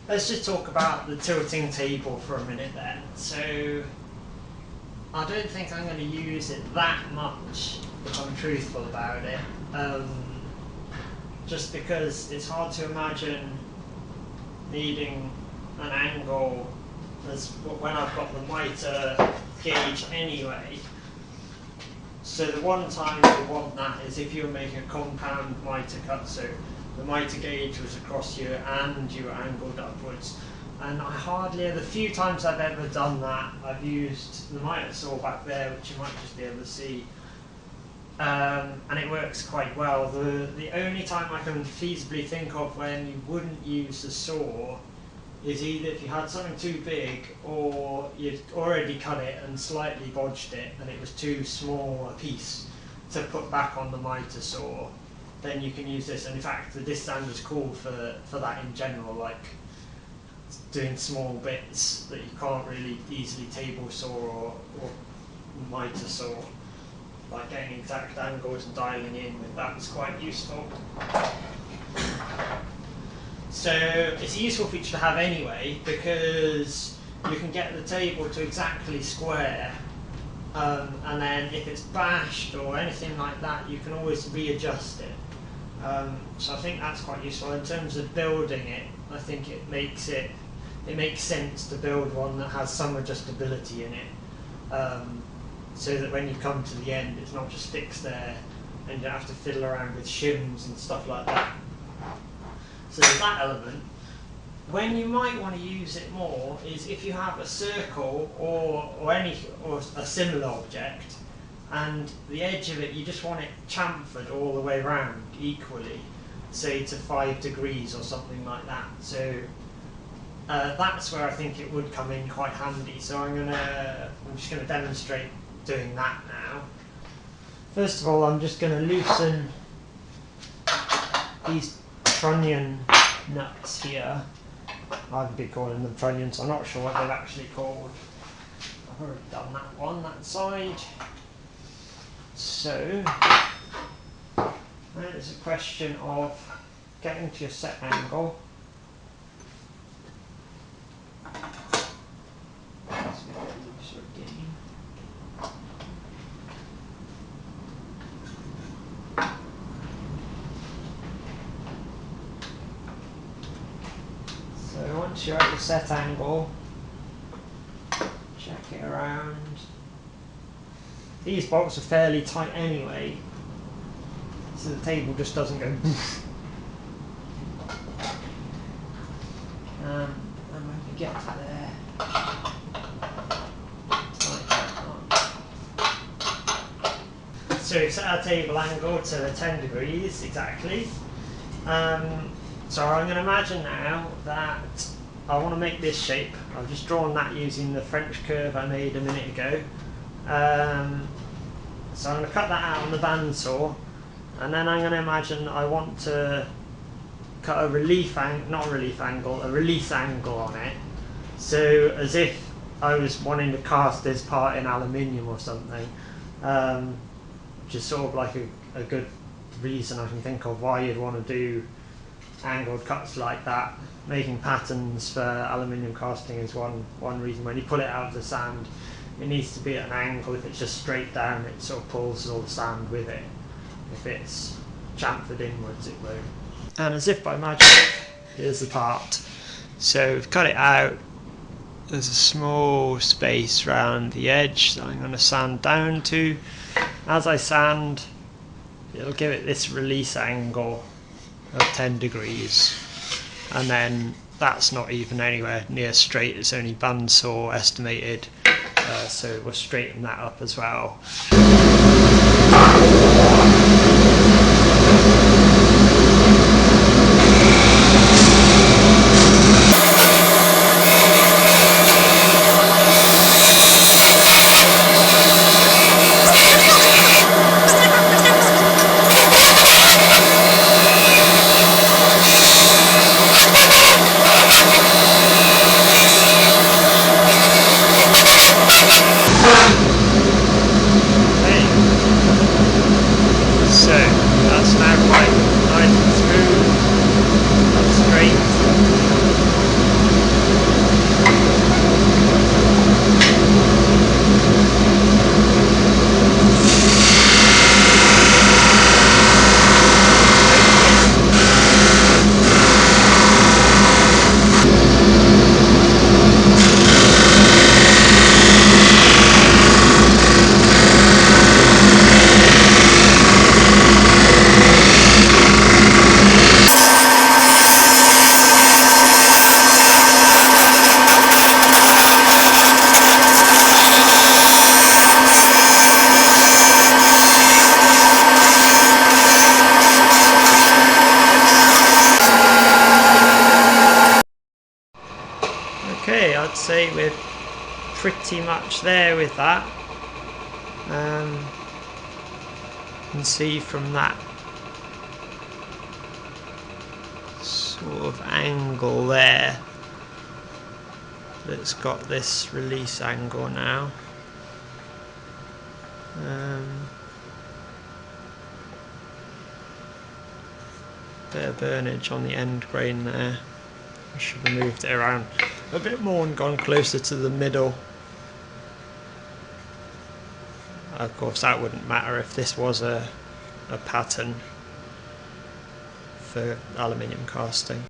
let's just talk about the tilting table for a minute then. So I don't think I'm going to use it that much, if I'm truthful about it, just because it's hard to imagine needing an angle as when I've got the mitre gauge anyway. So the one time you want that is if you're making a compound mitre cut, so the mitre gauge was across you and you were angled upwards. And the few times I've ever done that, I've used the mitre saw back there, which you might just be able to see, and it works quite well. The only time I can feasibly think of when you wouldn't use the saw is either if you had something too big or you'd already cut it and slightly bodged it and it was too small a piece to put back on the mitre saw, then you can use this. And in fact, the disc sander is called for that in general, like doing small bits that you can't really easily table saw or mitre saw, like getting exact angles and dialing in with that's quite useful. So it's a useful feature to have anyway, because you can get the table to exactly square, and then if it's bashed or anything like that, you can always readjust it. So I think that's quite useful. In terms of building it, I think it makes sense to build one that has some adjustability in it, so that when you come to the end, it's not just fixed there and you don't have to fiddle around with shims and stuff like that. So there's that element. When you might want to use it more is if you have a circle or a similar object, and the edge of it, you just want it chamfered all the way around equally, say to 5 degrees or something like that. So that's where I think it would come in quite handy. So I'm just going to demonstrate doing that now. First of all, I'm just going to loosen these trunnion nuts here. I've been calling them trunnions, I'm not sure what they're actually called. I've already done that one, that side. So, then it's a question of getting to your set angle. Let's get it looser again. So once you're at the set angle, check it around. These bolts are fairly tight anyway, so the table just doesn't go boof. And when we get to there, so we've set our table angle to 10 degrees exactly. So I'm going to imagine now that I want to make this shape. I've just drawn that using the French curve I made a minute ago. So I'm going to cut that out on the bandsaw, and then I'm going to imagine I want to cut a release angle on it. So as if I was wanting to cast this part in aluminium or something, which is sort of like a good reason I can think of why you'd want to do angled cuts like that. Making patterns for aluminium casting is one reason. When you pull it out of the sand, it needs to be at an angle. If it's just straight down, it sort of pulls all the sand with it. If it's chamfered inwards, it won't. And as if by magic, here's the part. So we've cut it out. There's a small space around the edge that I'm going to sand down to. As I sand, it'll give it this release angle of 10 degrees, and then that's not even anywhere near straight, it's only bandsaw estimated, so we'll straighten that up as well. I'd say we're pretty much there with that. You can see from that sort of angle there, it's got this release angle now. Bit of burnage on the end grain there. I should have moved it around a bit more and gone closer to the middle. Of course that wouldn't matter if this was a pattern for aluminium casting.